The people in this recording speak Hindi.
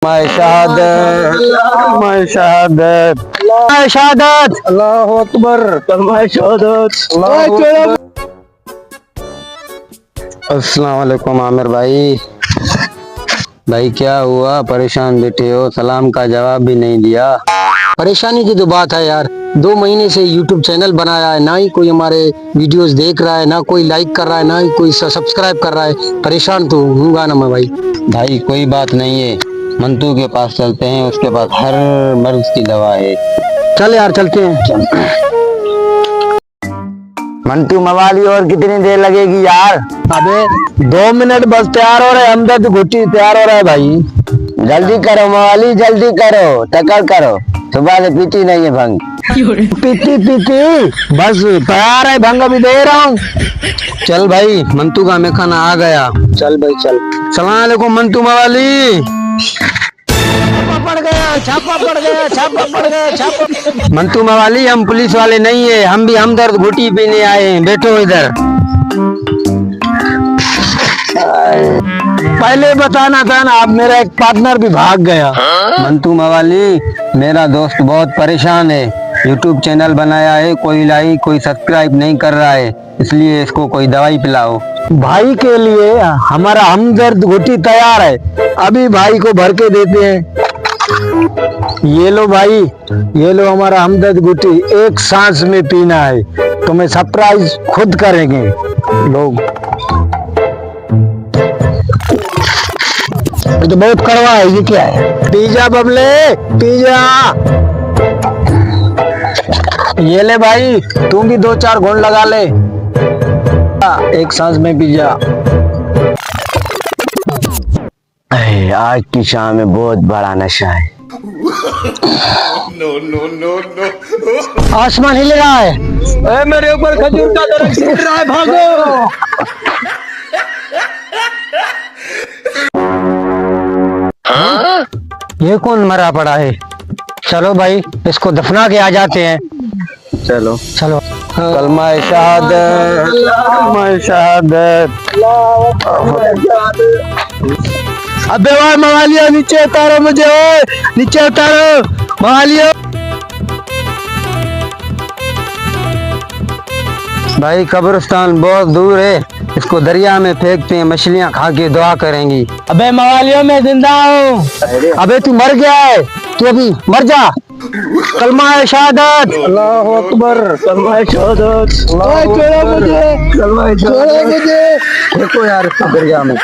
मैं शहादत मैं शहादत मैं शहादत अल्लाह अकबर मैं शहादत। अस्सलाम वालेकुम आमिर भाई। भाई क्या हुआ, परेशान बैठे हो? सलाम का जवाब भी नहीं दिया। परेशानी की तो बात है यार, 2 महीने से YouTube चैनल बनाया है, ना ही कोई हमारे वीडियोस देख रहा है, ना कोई लाइक कर रहा है, ना ही कोई सब्सक्राइब कर रहा है। परेशान तो हूँगा ना मैं भाई। भाई कोई बात नहीं है, मंतू के पास चलते हैं, उसके पास हर मर्ज की दवा है। चल यार चलते हैं। मंटू मवाली और कितनी देर लगेगी यार? अबे 2 मिनट बस, तैयार हो रहे हैं, हमदर्द घुट्टी तैयार हो रहा है भाई। जल्दी करो मवाली, जल्दी करो, टक्कर करो, सुबह से पीती नहीं है भंग। पीती बस तैयार है, भंग अभी दे रहा हूँ। चल भाई, मंतू का मेखाना आ गया। चल भाई चल। सलाम अलैकुम मंतू मवाली। पड़ गया, छापा पड़ गया, छापा पड़ गया, छापा। मंतू मवाली, हम पुलिस वाले नहीं है, हम भी हमदर्द घुटी पीने आए हैं, बैठो इधर। पहले बताना था ना, अब मेरा एक पार्टनर भी भाग गया। मंतू मवाली, मेरा दोस्त बहुत परेशान है, यूट्यूब चैनल बनाया है, कोई लाइक कोई सब्सक्राइब नहीं कर रहा है, इसलिए इसको कोई दवाई पिलाओ। भाई के लिए हमारा हमदर्द घुटी तैयार है, अभी भाई को भर के देते हैं। ये लो भाई, ये लो हमारा हमदर्द घुटी, एक सांस में पीना है, तुम्हें सरप्राइज खुद करेंगे लोग। ये तो बहुत कड़वा है, ये क्या है? पिज्जा बबले, पिज्जा। ये ले भाई, तू भी 2-4 घूंट लगा ले, एक सांस में पिज्जा। आज की शाम में बहुत बड़ा नशा है। आसमान हिल रहा है, मेरे ऊपर खजूर का दरख्त गिर रहा है, भागो। ये कौन मरा पड़ा है? चलो भाई, इसको दफना के आ जाते हैं। चलो चलो। कलमा शहादत, कलमा शहादत। अबे वाह मवालियो, नीचे उतारो मुझे, ओए नीचे उतारो मवालियो। भाई कब्रिस्तान बहुत दूर है, इसको दरिया में फेंकते हैं, मछलियां खा के दुआ करेंगी। अबे मवालियो, मैं जिंदा हूँ। अबे तू मर गया है, तू अभी मर जा। कलमा शहादत, अल्लाह अकबर, कलमा शहादत। छोड़ो मुझे, कलमा छोड़ो मुझे। देखो यार, दरिया में।